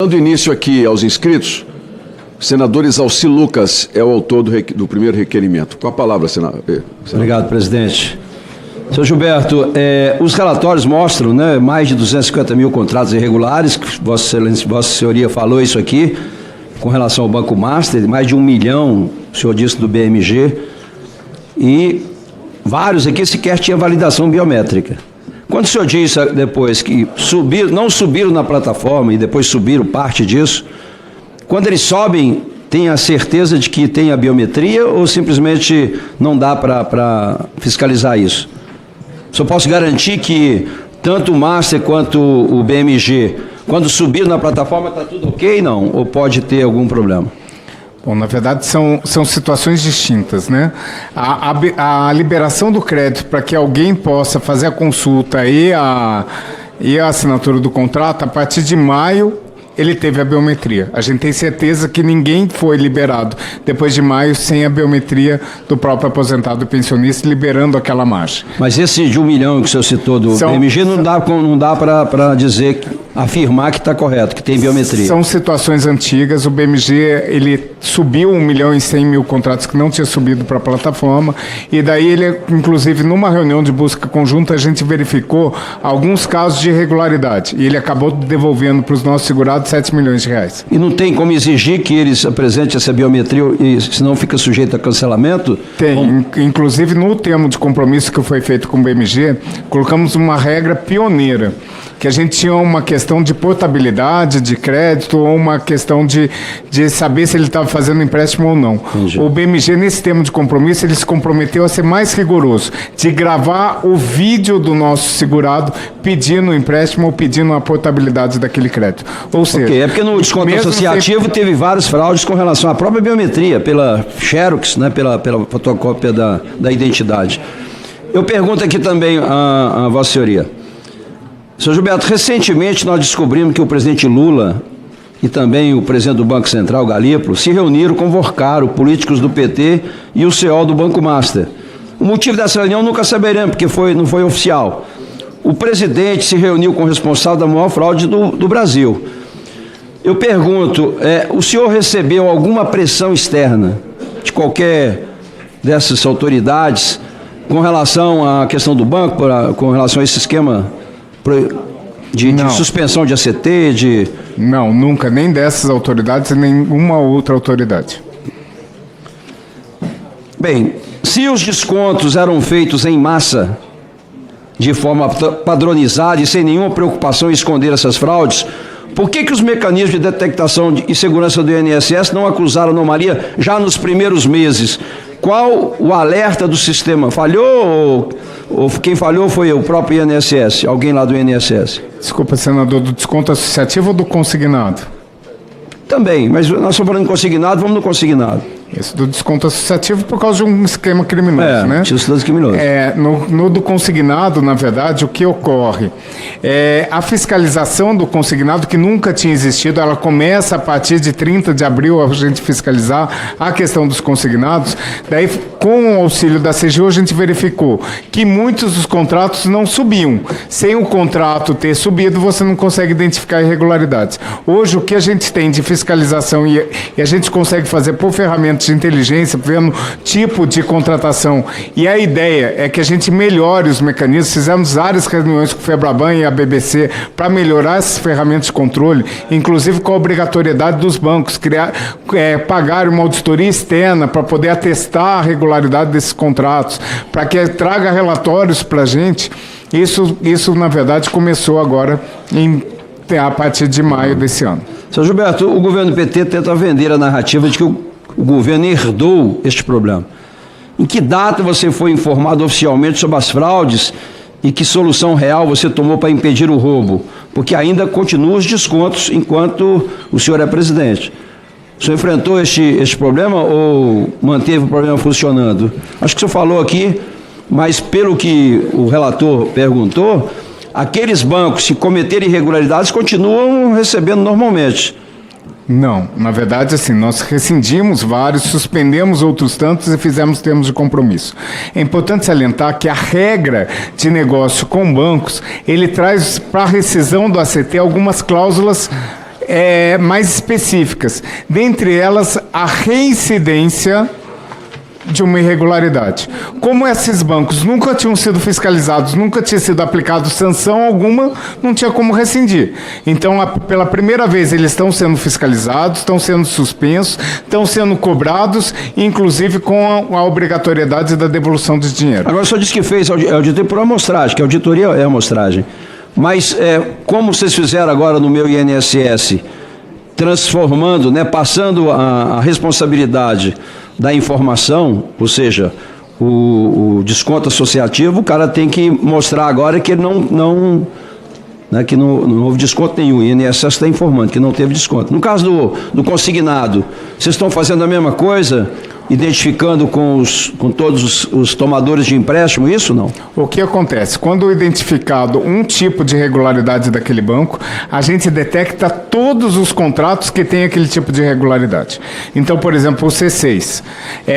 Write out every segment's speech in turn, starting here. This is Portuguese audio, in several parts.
Dando início aqui aos inscritos, o senador Exalci Lucas é o autor do primeiro requerimento. Com a palavra, senador. Obrigado, presidente. Senhor Gilberto, os relatórios mostram, né, mais de 250 mil contratos irregulares, que Vossa Senhoria falou isso aqui, com relação ao Banco Master, mais de 1 milhão, o senhor disse, do BMG, e vários aqui sequer tinham validação biométrica. Quando o senhor disse depois que não subiram na plataforma e depois subiram parte disso, quando eles sobem, tem a certeza de que tem a biometria ou simplesmente não dá para fiscalizar isso? Só posso garantir que tanto o Master quanto o BMG, quando subiram na plataforma, está tudo ok, não? Ou pode ter algum problema? Bom, na verdade, são situações distintas, né? A liberação do crédito para que alguém possa fazer a consulta e a assinatura do contrato, a partir de maio, ele teve a biometria. A gente tem certeza que ninguém foi liberado depois de maio sem a biometria do próprio aposentado e pensionista, liberando aquela margem. Mas esse de 1 milhão que o senhor citou do BMG não dá para dizer, afirmar que está correto, que tem biometria. São situações antigas. O BMG, ele subiu 1 milhão e 100 mil contratos que não tinha subido para a plataforma, e daí ele, inclusive, numa reunião de busca conjunta, a gente verificou alguns casos de irregularidade, e ele acabou devolvendo para os nossos segurados 7 milhões de reais. E não tem como exigir que eles apresentem essa biometria, e senão fica sujeito a cancelamento? Tem. Inclusive, no termo de compromisso que foi feito com o BMG, colocamos uma regra pioneira, que a gente tinha uma questão de portabilidade de crédito ou uma questão de saber se ele estava fazendo empréstimo ou não. Entendi. O BMG, nesse termo de compromisso, ele se comprometeu a ser mais rigoroso, de gravar o vídeo do nosso segurado pedindo o empréstimo ou pedindo a portabilidade daquele crédito. Ou seja... Okay. É porque no desconto associativo teve várias fraudes com relação à própria biometria, pela Xerox, né, pela fotocópia da identidade. Eu pergunto aqui também a Vossa Senhoria. Senhor Gilberto, recentemente nós descobrimos que o presidente Lula e também o presidente do Banco Central, Galípolo, se reuniram, convocaram políticos do PT e o CEO do Banco Master. O motivo dessa reunião nunca saberemos, porque não foi oficial. O presidente se reuniu com o responsável da maior fraude do Brasil. Eu pergunto, o senhor recebeu alguma pressão externa de qualquer dessas autoridades com relação à questão do banco, com relação a esse esquema de suspensão de ACT, Não, nunca, nem dessas autoridades, nem nenhuma outra autoridade. Bem, se os descontos eram feitos em massa, de forma padronizada e sem nenhuma preocupação em esconder essas fraudes, por que os mecanismos de detectação e segurança do INSS não acusaram anomalia já nos primeiros meses? Qual o alerta do sistema? Falhou ou quem falhou foi o próprio INSS, alguém lá do INSS? Desculpa, senador, do desconto associativo ou do consignado? Também, mas nós estamos falando de consignado, vamos no consignado. Isso, do desconto associativo por causa de um esquema criminoso, né? Esquema criminoso. No do consignado, na verdade, o que ocorre? A fiscalização do consignado, que nunca tinha existido, ela começa a partir de 30 de abril a gente fiscalizar a questão dos consignados. Daí, com o auxílio da CGU, a gente verificou que muitos dos contratos não subiam. Sem o contrato ter subido, você não consegue identificar irregularidades. Hoje, o que a gente tem de fiscalização e a gente consegue fazer por ferramentas de inteligência, vendo tipo de contratação. E a ideia é que a gente melhore os mecanismos. Fizemos várias reuniões com o Febraban e a BBC para melhorar essas ferramentas de controle, inclusive com a obrigatoriedade dos bancos pagar uma auditoria externa para poder atestar a regularidade desses contratos, para que traga relatórios para a gente. Isso, na verdade, começou agora a partir de maio desse ano. Senhor Gilberto, o governo PT tenta vender a narrativa de que o governo herdou este problema. Em que data você foi informado oficialmente sobre as fraudes e que solução real você tomou para impedir o roubo? Porque ainda continuam os descontos enquanto o senhor é presidente. O senhor enfrentou este problema ou manteve o problema funcionando? Acho que o senhor falou aqui, mas pelo que o relator perguntou, aqueles bancos, se cometerem irregularidades, continuam recebendo normalmente. Não, na verdade, assim, nós rescindimos vários, suspendemos outros tantos e fizemos termos de compromisso. É importante salientar que a regra de negócio com bancos, ele traz para a rescisão do ACT algumas cláusulas mais específicas. Dentre elas, a reincidência de uma irregularidade. Como esses bancos nunca tinham sido fiscalizados, nunca tinha sido aplicado sanção alguma, não tinha como rescindir. Então, pela primeira vez, eles estão sendo fiscalizados, estão sendo suspensos, estão sendo cobrados, inclusive com a obrigatoriedade da devolução de dinheiro. Agora, o senhor disse que fez auditoria por amostragem, que a auditoria é amostragem. Mas, como vocês fizeram agora no meu INSS, transformando, né, passando a responsabilidade da informação, ou seja, o desconto associativo, o cara tem que mostrar agora que ele que não houve desconto nenhum. O INSS está informando que não teve desconto. No caso do consignado, vocês estão fazendo a mesma coisa, identificando com todos os tomadores de empréstimo, isso não? O que acontece? Quando identificado um tipo de irregularidade daquele banco, a gente detecta todos os contratos que têm aquele tipo de irregularidade. Então, por exemplo, o C6,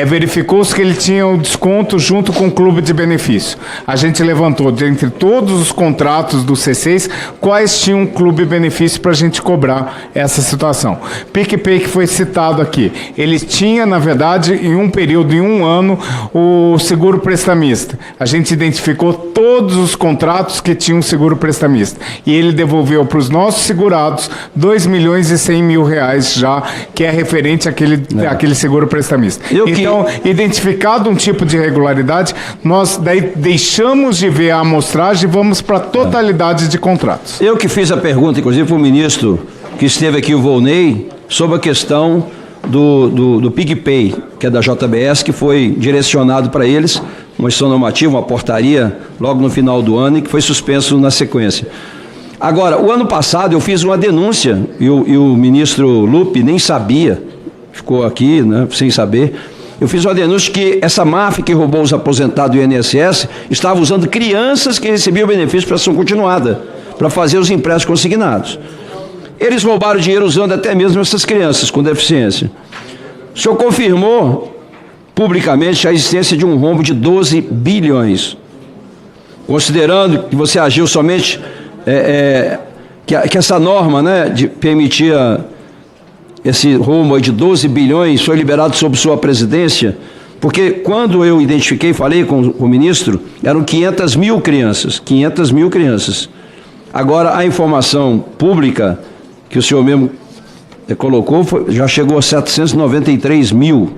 verificou-se que ele tinha o desconto junto com o clube de benefício. A gente levantou, dentre todos os contratos do C6, quais tinham um clube benefício para a gente cobrar essa situação. PicPay, que foi citado aqui, ele tinha, na verdade, em um período, em um ano, o seguro prestamista. A gente identificou todos os contratos que tinham seguro prestamista. E ele devolveu para os nossos segurados R$2.100.000 já, que é referente àquele seguro prestamista. Então, identificado um tipo de irregularidade, nós daí deixamos de ver a amostragem e vamos para a totalidade de contratos. Eu que fiz a pergunta, inclusive, para o ministro que esteve aqui, o Volney, sobre a questão do PicPay, que é da JBS, que foi direcionado para eles, uma instrução normativa, uma portaria, logo no final do ano, e que foi suspenso na sequência. Agora, o ano passado eu fiz uma denúncia, e o ministro Lupe nem sabia, ficou aqui, né, sem saber. Eu fiz uma denúncia que essa máfia que roubou os aposentados do INSS estava usando crianças que recebiam benefício de prestação continuada para fazer os empréstimos consignados. Eles roubaram dinheiro usando até mesmo essas crianças com deficiência. O senhor confirmou publicamente a existência de um rombo de 12 bilhões. Considerando que você agiu somente, que essa norma, né, de permitir esse rombo de 12 bilhões foi liberado sob sua presidência, porque quando eu identifiquei, falei com o ministro, eram 500 mil crianças. 500 mil crianças. Agora, a informação pública que o senhor mesmo colocou, já chegou a 793 mil.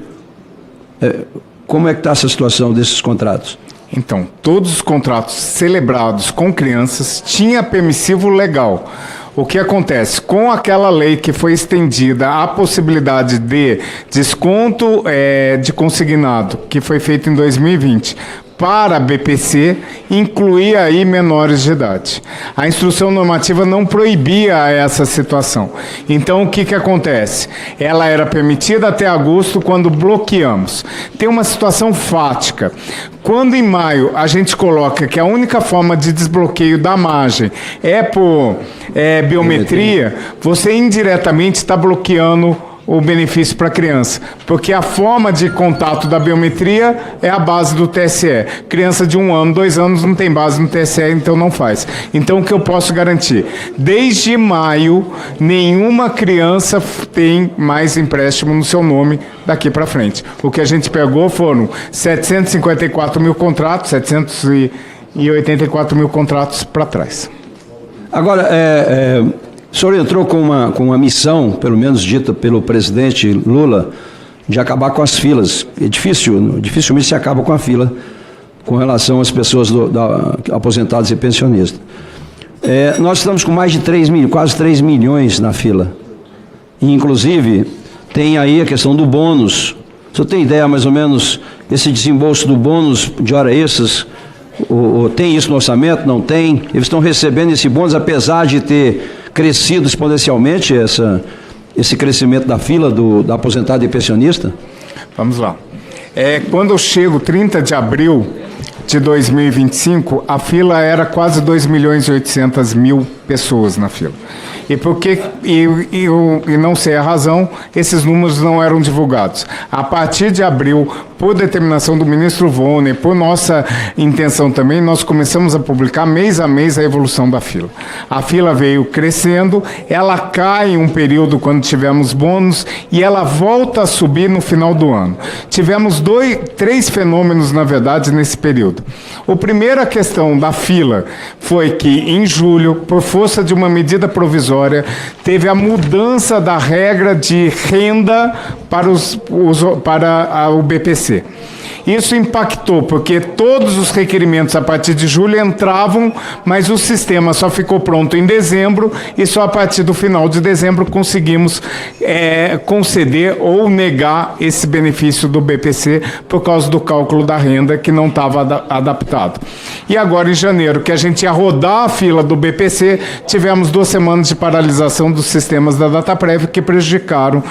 Como é que está essa situação desses contratos? Então, todos os contratos celebrados com crianças tinha permissivo legal. O que acontece? Com aquela lei que foi estendida a possibilidade de desconto de consignado, que foi feito em 2020, para a BPC, incluía aí menores de idade. A instrução normativa não proibia essa situação. Então, o que acontece? Ela era permitida até agosto, quando bloqueamos. Tem uma situação fática. Quando em maio a gente coloca que a única forma de desbloqueio da margem é por biometria, você indiretamente está bloqueando o benefício para a criança, porque a forma de contato da biometria é a base do TSE. Criança de 1 ano, 2 anos não tem base no TSE, então não faz. Então, o que eu posso garantir? Desde maio, nenhuma criança tem mais empréstimo no seu nome daqui para frente. O que a gente pegou foram 754 mil contratos, 784 mil contratos para trás. Agora, o senhor entrou com uma missão, pelo menos dita pelo presidente Lula, de acabar com as filas. É dificilmente se acaba com a fila com relação às pessoas aposentadas e pensionistas. Nós estamos com mais de quase 3 milhões na fila. E, inclusive, tem aí a questão do bônus. O senhor tem ideia, mais ou menos, esse desembolso do bônus de hora extras? Tem isso no orçamento? Não tem? Eles estão recebendo esse bônus, apesar de ter crescido exponencialmente esse crescimento da fila da aposentado e pensionista? Vamos lá. Quando eu chego 30 de abril de 2025, a fila era quase 2.800.000 pessoas na fila. E não sei a razão, esses números não eram divulgados. A partir de abril, por determinação do ministro Vonner, por nossa intenção também, nós começamos a publicar mês a mês a evolução da fila. A fila veio crescendo, ela cai em um período quando tivemos bônus e ela volta a subir no final do ano. Tivemos três fenômenos, na verdade, nesse período. O primeiro, a questão da fila, foi que em julho, por força de uma medida provisória, teve a mudança da regra de renda para o BPC. Isso impactou, porque todos os requerimentos a partir de julho entravam, mas o sistema só ficou pronto em dezembro e só a partir do final de dezembro conseguimos conceder ou negar esse benefício do BPC por causa do cálculo da renda que não estava adaptado. E agora, em janeiro, que a gente ia rodar a fila do BPC, tivemos 2 semanas de paralisação dos sistemas da DataPrev que prejudicaram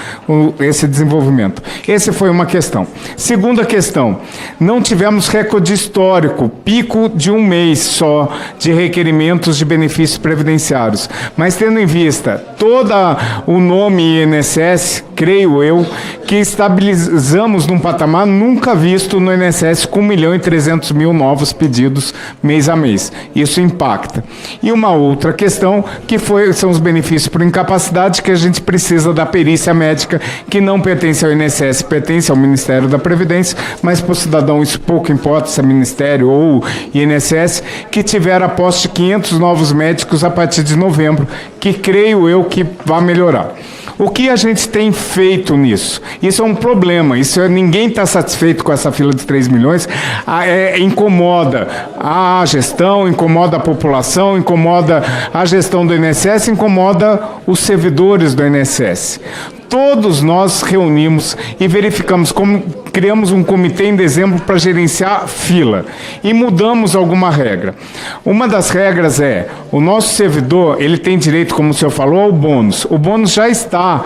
esse desenvolvimento. Essa foi uma questão. Segunda questão, não tivemos recorde histórico, pico de um mês só de requerimentos de benefícios previdenciários. Mas tendo em vista todo o nome INSS, creio eu, que estabilizamos num patamar nunca visto no INSS com 1.300.000 novos pedidos mês a mês. Isso impacta. E uma outra questão que são os benefícios por incapacidade, que a gente precisa da perícia médica, que não pertence ao INSS, pertence ao Ministério da Previdência, mas para o cidadão isso pouco importa se é Ministério ou INSS, que tiveram a posse de 500 novos médicos a partir de novembro, que creio eu que vai melhorar. O que a gente tem feito nisso? Isso é um problema, ninguém está satisfeito com essa fila de 3 milhões, incomoda a gestão, incomoda a população, incomoda a gestão do INSS, incomoda os servidores do INSS. Todos nós reunimos e verificamos como criamos um comitê em dezembro para gerenciar fila e mudamos alguma regra. Uma das regras é, o nosso servidor, ele tem direito, como o senhor falou, ao bônus. O bônus já está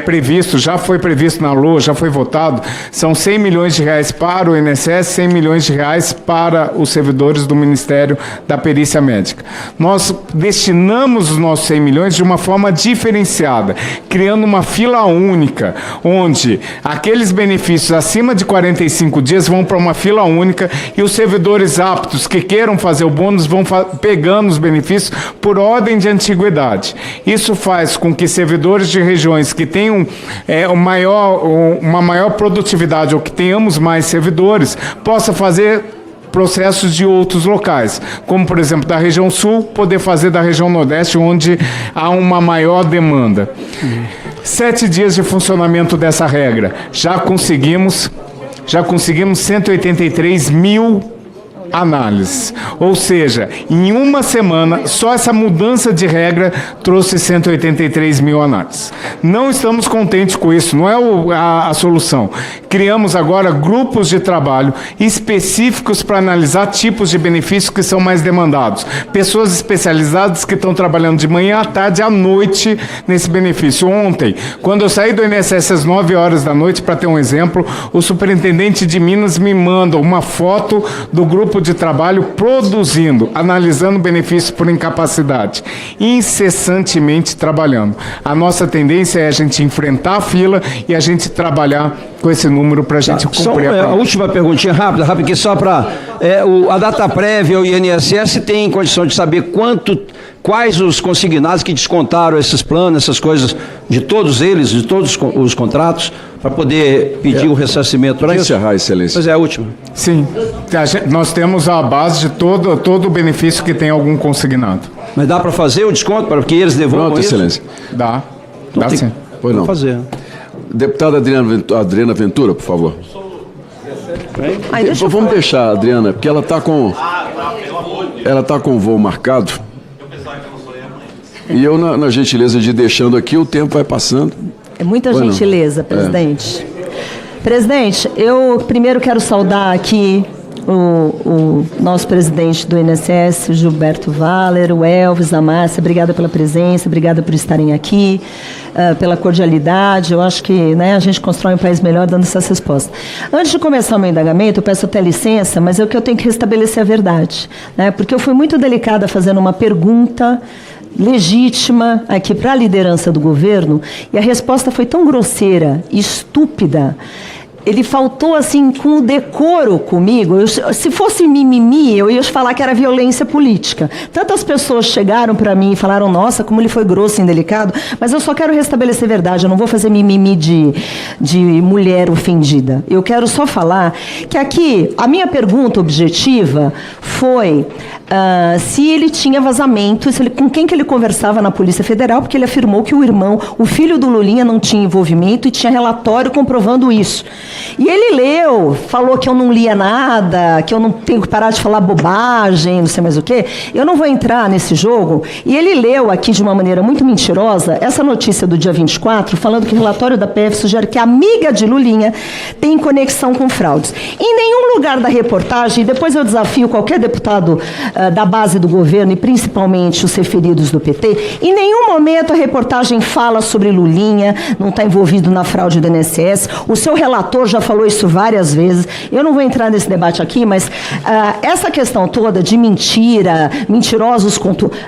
previsto, já foi previsto na LOA, já foi votado, são 100 milhões de reais para o INSS, 100 milhões de reais para os servidores do Ministério da Perícia Médica. Nós destinamos os nossos 100 milhões de uma forma diferenciada, criando uma fila única, onde aqueles benefícios acima de 45 dias vão para uma fila única e os servidores aptos que queiram fazer o bônus vão pegando os benefícios por ordem de antiguidade. Isso faz com que servidores de regiões que tenham uma maior produtividade ou que tenhamos mais servidores possam fazer processos de outros locais, como, por exemplo, da região sul, poder fazer da região nordeste, onde há uma maior demanda. 7 dias de funcionamento dessa regra. Já conseguimos 183 mil análises. Ou seja, em uma semana, só essa mudança de regra trouxe 183 mil análises. Não estamos contentes com isso, não é a solução. Criamos agora grupos de trabalho específicos para analisar tipos de benefícios que são mais demandados. Pessoas especializadas que estão trabalhando de manhã, à tarde, à noite nesse benefício. Ontem, quando eu saí do INSS às 9 horas da noite, para ter um exemplo, o superintendente de Minas me manda uma foto do grupo de trabalho produzindo, analisando benefícios por incapacidade, incessantemente trabalhando. A nossa tendência é a gente enfrentar a fila e a gente trabalhar com esse número para a gente cumprir a última perguntinha rápida, que só para... a DataPrev ou o INSS tem condição de saber quais os consignados que descontaram esses planos, essas coisas, de todos eles, de todos os contratos, para poder pedir o ressarcimento para isso? Encerrar, Excelência. Pois é, a última. Sim. Nós temos a base de todo o benefício que tem algum consignado. Mas dá para fazer o desconto para que eles devolvam isso? Excelência. Dá. Então, dá sim. Pois não. Fazer. Deputada Adriana Ventura, por favor. Vamos deixar a Adriana, porque ela está com o voo marcado. E eu, na gentileza de deixando aqui, o tempo vai passando. É muita gentileza, presidente. Presidente, eu primeiro quero saudar aqui o nosso presidente do INSS, Gilberto Valer, o Elvis, a Márcia, obrigada pela presença, obrigada por estarem aqui, pela cordialidade. Eu acho que a gente constrói um país melhor dando essas respostas. Antes de começar o meu indagamento, eu peço até licença, mas é que eu tenho que restabelecer a verdade, porque eu fui muito delicada fazendo uma pergunta legítima aqui para a liderança do governo, e a resposta foi tão grosseira, estúpida. Ele faltou, assim, com o decoro comigo. Se fosse mimimi, eu ia falar que era violência política. Tantas pessoas chegaram para mim e falaram, nossa, como ele foi grosso e indelicado, mas eu só quero restabelecer verdade, eu não vou fazer mimimi de mulher ofendida. Eu quero só falar que aqui, a minha pergunta objetiva foi se ele tinha vazamento, com quem que ele conversava na Polícia Federal, porque ele afirmou que o filho do Lulinha não tinha envolvimento e tinha relatório comprovando isso. E ele leu, falou que eu não lia nada, que eu não tenho que parar de falar bobagem, não sei mais o quê. Eu não vou entrar nesse jogo. E ele leu aqui de uma maneira muito mentirosa essa notícia do dia 24, falando que o relatório da PF sugere que a amiga de Lulinha tem conexão com fraudes. Em nenhum lugar da reportagem, e depois eu desafio qualquer deputado da base do governo, e principalmente os referidos do PT, em nenhum momento a reportagem fala sobre Lulinha, não está envolvido na fraude do INSS. O seu relator já falou isso várias vezes. Eu não vou entrar nesse debate aqui, mas essa questão toda de mentira,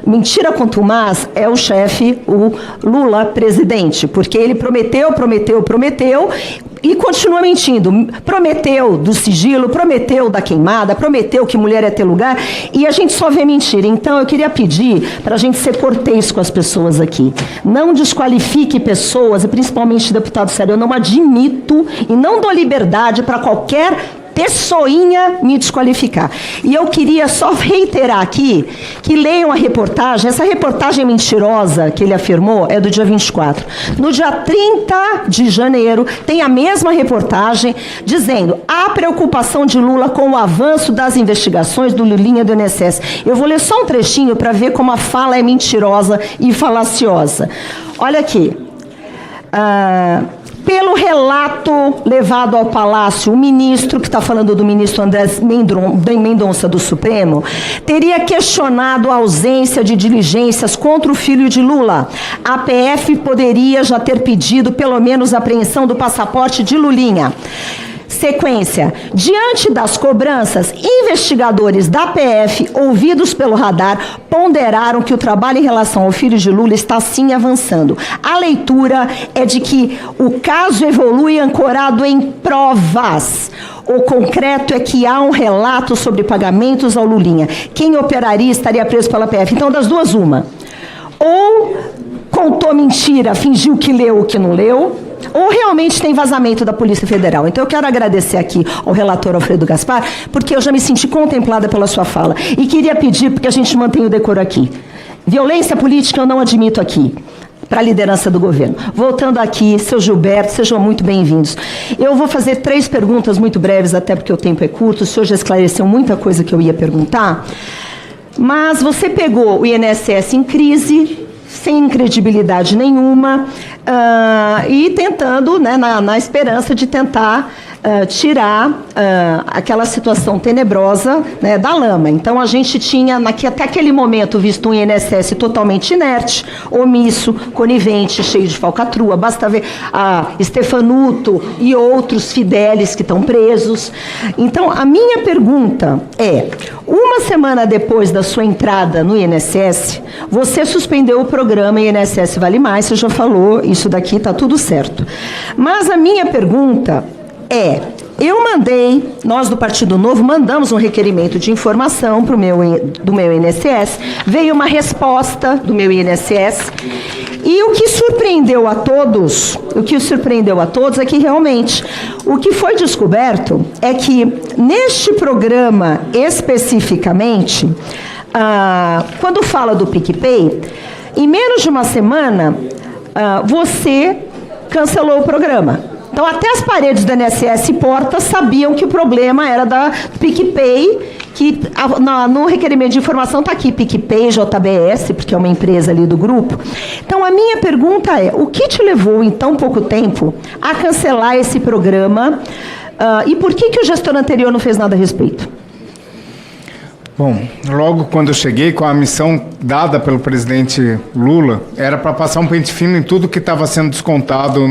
mentira contumaz, é o chefe, o Lula, presidente, porque ele prometeu e continua mentindo. Prometeu do sigilo, prometeu da queimada, prometeu que mulher ia ter lugar, e a gente só vê mentira. Então, eu queria pedir para a gente ser cortês com as pessoas aqui. Não desqualifique pessoas, e principalmente deputado sério, eu não admito e não dou liberdade para qualquer pessoinha me desqualificar. E eu queria só reiterar aqui que leiam a reportagem. Essa reportagem mentirosa que ele afirmou é do dia 24. No dia 30 de janeiro, tem a mesma reportagem dizendo a preocupação de Lula com o avanço das investigações do Lulinha do INSS. Eu vou ler só um trechinho para ver como a fala é mentirosa e falaciosa. Olha aqui. Pelo relato levado ao Palácio, o ministro, que está falando do ministro André Mendonça do Supremo, teria questionado a ausência de diligências contra o filho de Lula. A PF poderia já ter pedido pelo menos a apreensão do passaporte de Lulinha. Sequência. Diante das cobranças, investigadores da PF, ouvidos pelo radar, ponderaram que o trabalho em relação ao filho de Lula está sim avançando. A leitura é de que o caso evolui ancorado em provas. O concreto é que há um relato sobre pagamentos ao Lulinha. Quem operaria estaria preso pela PF. Então, das duas, uma. Ou contou mentira, fingiu que leu o que não leu, ou realmente tem vazamento da Polícia Federal. Então eu quero agradecer aqui ao relator Alfredo Gaspar, porque eu já me senti contemplada pela sua fala. E queria pedir, porque a gente mantém o decoro aqui. Violência política eu não admito aqui, para a liderança do governo. Voltando aqui, seu Gilberto, sejam muito bem-vindos. Eu vou fazer 3 perguntas muito breves, até porque o tempo é curto, o senhor já esclareceu muita coisa que eu ia perguntar, mas você pegou o INSS em crise, sem credibilidade nenhuma, e tentando, né, na esperança de tentar tirar aquela situação tenebrosa, né, da lama. Então, a gente tinha, até aquele momento, visto um INSS totalmente inerte, omisso, conivente, cheio de falcatrua. Basta ver a Stefanuto e outros fidelis que estão presos. Então, a minha pergunta é, uma semana depois da sua entrada no INSS, você suspendeu o programa INSS Vale Mais, você já falou, isso daqui está tudo certo. Mas a minha pergunta nós do Partido Novo mandamos um requerimento de informação do meu INSS, veio uma resposta do meu INSS, e o que surpreendeu a todos é que realmente o que foi descoberto é que neste programa especificamente, quando fala do PicPay, em menos de uma semana, você cancelou o programa. Então, até as paredes do INSS e portas sabiam que o problema era da PicPay, que no requerimento de informação está aqui, PicPay, JBS, porque é uma empresa ali do grupo. Então, a minha pergunta é, o que te levou em tão pouco tempo a cancelar esse programa e por que o gestor anterior não fez nada a respeito? Bom, logo quando eu cheguei, com a missão dada pelo presidente Lula, era para passar um pente fino em tudo que estava sendo descontado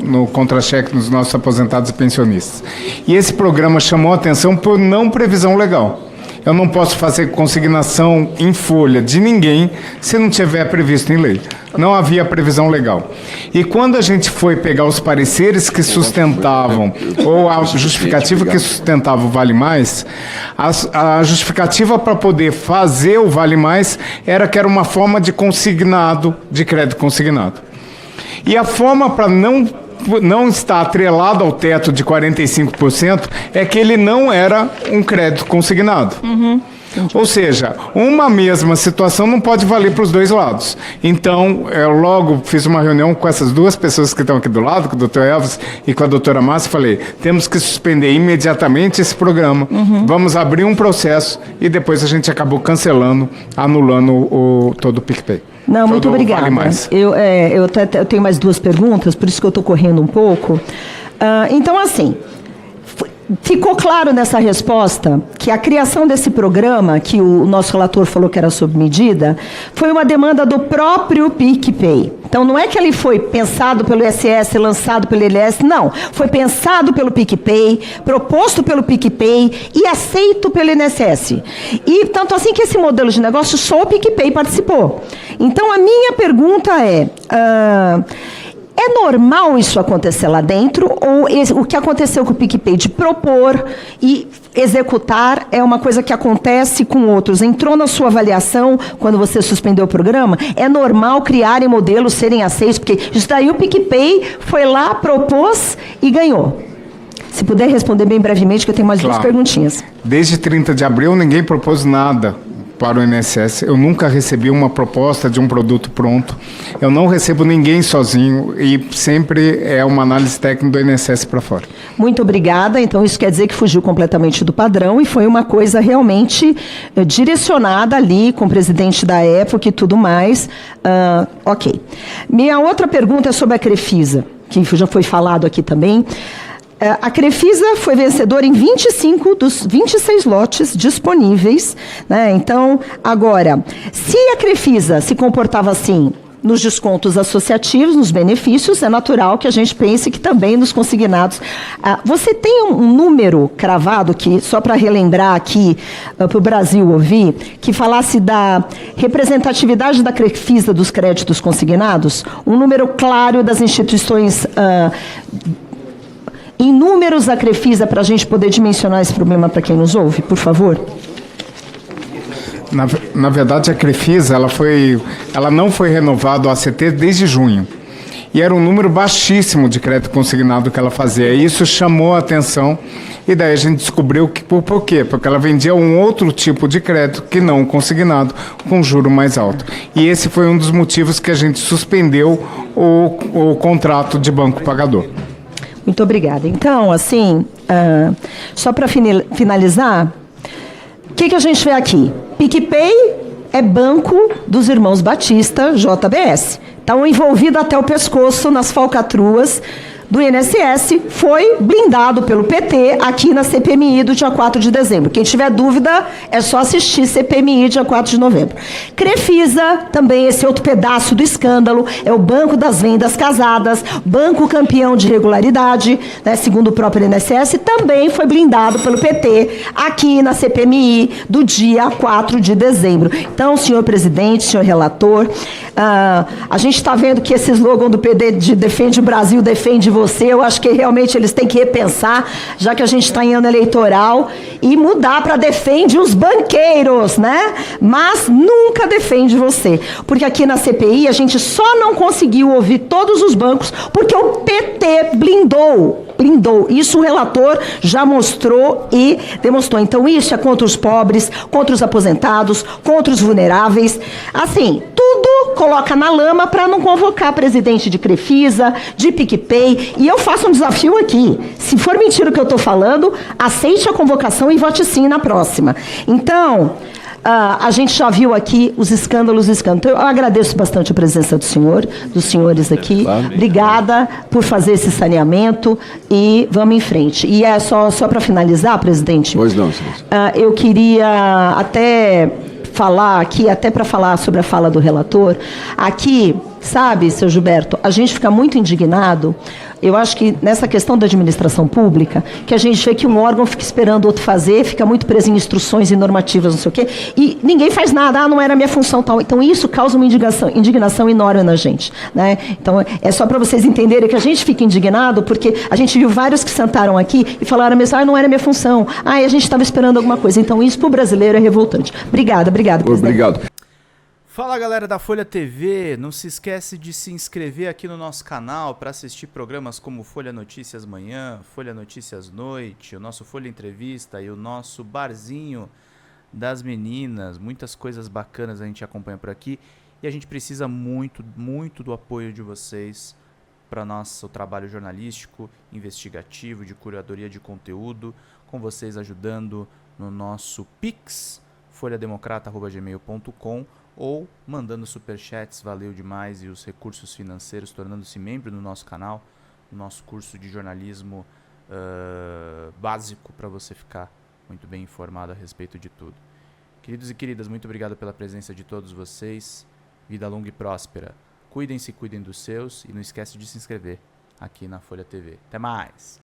no contra-cheque dos nossos aposentados e pensionistas. E esse programa chamou a atenção por não previsão legal. Eu não posso fazer consignação em folha de ninguém se não tiver previsto em lei. Não havia previsão legal. E quando a gente foi pegar os pareceres que sustentavam, ou a justificativa que sustentava o Vale Mais, a justificativa para poder fazer o Vale Mais era que era uma forma de consignado, de crédito consignado. E a forma para não estar atrelado ao teto de 45% é que ele não era um crédito consignado. Ou seja, uma mesma situação não pode valer para os dois lados. Então, eu logo fiz uma reunião com essas duas pessoas que estão aqui do lado, com o Dr. Elvis e com a doutora Márcia, e falei, temos que suspender imediatamente esse programa, vamos abrir um processo, e depois a gente acabou cancelando, anulando todo o PicPay. Não, muito obrigada. Vale Mais. Eu tenho mais duas perguntas, por isso que eu estou correndo um pouco. Então, assim, ficou claro nessa resposta que a criação desse programa, que o nosso relator falou que era sob medida, foi uma demanda do próprio PicPay. Então, não é que ele foi pensado pelo ISS, lançado pelo ILS, não. Foi pensado pelo PicPay, proposto pelo PicPay e aceito pelo INSS. E tanto assim que esse modelo de negócio só o PicPay participou. Então, a minha pergunta é normal isso acontecer lá dentro, ou o que aconteceu com o PicPay de propor e executar é uma coisa que acontece com outros? Entrou na sua avaliação quando você suspendeu o programa? É normal criarem modelos, serem aceitos? Porque isso daí o PicPay foi lá, propôs e ganhou. Se puder responder bem brevemente, que eu tenho mais duas perguntinhas. Desde 30 de abril, ninguém propôs nada para o INSS. Eu nunca recebi uma proposta de um produto pronto. Eu não recebo ninguém sozinho e sempre é uma análise técnica do INSS para fora. Muito obrigada. Então, isso quer dizer que fugiu completamente do padrão e foi uma coisa realmente direcionada ali com o presidente da época e tudo mais. Ok. Minha outra pergunta é sobre a Crefisa, que já foi falado aqui também. A Crefisa foi vencedora em 25 dos 26 lotes disponíveis, né? Então, agora, se a Crefisa se comportava assim nos descontos associativos, nos benefícios, é natural que a gente pense que também nos consignados. Você tem um número cravado, que só para relembrar aqui para o Brasil ouvir, que falasse da representatividade da Crefisa dos créditos consignados? Um número claro das instituições em números da Crefisa, para a gente poder dimensionar esse problema para quem nos ouve, por favor. Na verdade, a Crefisa ela não foi renovada o ACT desde junho. E era um número baixíssimo de crédito consignado que ela fazia. E isso chamou a atenção. E daí a gente descobriu que por quê? Porque ela vendia um outro tipo de crédito que não consignado, com juro mais alto. E esse foi um dos motivos que a gente suspendeu o contrato de banco pagador. Muito obrigada. Então, assim, só para finalizar, o que a gente vê aqui? PicPay é banco dos irmãos Batista, JBS. Estão envolvidos até o pescoço nas falcatruas do INSS, foi blindado pelo PT aqui na CPMI do dia 4 de dezembro. Quem tiver dúvida, é só assistir CPMI dia 4 de novembro. Crefisa, também esse outro pedaço do escândalo, é o banco das vendas casadas, banco campeão de regularidade, né, segundo o próprio INSS, também foi blindado pelo PT aqui na CPMI do dia 4 de dezembro. Então, senhor presidente, senhor relator, a gente está vendo que esse slogan do PD de defende o Brasil, defende você, eu acho que realmente eles têm que repensar, já que a gente está em ano eleitoral, e mudar para defende os banqueiros, né? Mas nunca defende você. Porque aqui na CPI a gente só não conseguiu ouvir todos os bancos porque o PT blindou. Isso o relator já mostrou e demonstrou. Então, isso é contra os pobres, contra os aposentados, contra os vulneráveis. Assim, tudo coloca na lama para não convocar presidente de Crefisa, de PicPay. E eu faço um desafio aqui. Se for mentira o que eu estou falando, aceite a convocação e vote sim na próxima. Então, a gente já viu aqui os escândalos. Então, eu agradeço bastante a presença do senhor, dos senhores aqui. Obrigada por fazer esse saneamento e vamos em frente. E é só para finalizar, presidente. Pois não, senhor. Eu queria até falar aqui, até para falar sobre a fala do relator, aqui Sabe, seu Gilberto, a gente fica muito indignado. Eu acho que nessa questão da administração pública, que a gente vê que um órgão fica esperando o outro fazer, fica muito preso em instruções e normativas, não sei o quê, e ninguém faz nada, não era minha função tal. Então isso causa uma indignação enorme na gente, né? Então é só para vocês entenderem que a gente fica indignado, porque a gente viu vários que sentaram aqui e falaram mesmo, não era minha função, a gente estava esperando alguma coisa. Então isso para o brasileiro é revoltante. Obrigada, presidente. Obrigado. Fala galera da Folha TV, não se esquece de se inscrever aqui no nosso canal para assistir programas como Folha Notícias Manhã, Folha Notícias Noite, o nosso Folha Entrevista e o nosso Barzinho das Meninas. Muitas coisas bacanas a gente acompanha por aqui e a gente precisa muito, muito do apoio de vocês para nosso trabalho jornalístico, investigativo, de curadoria de conteúdo, com vocês ajudando no nosso Pix, folhademocrata@gmail.com, ou mandando superchats, valeu demais, e os recursos financeiros, tornando-se membro do nosso canal, no nosso curso de jornalismo básico, para você ficar muito bem informado a respeito de tudo. Queridos e queridas, muito obrigado pela presença de todos vocês, vida longa e próspera. Cuidem-se, cuidem dos seus, e não esquece de se inscrever aqui na Folha TV. Até mais!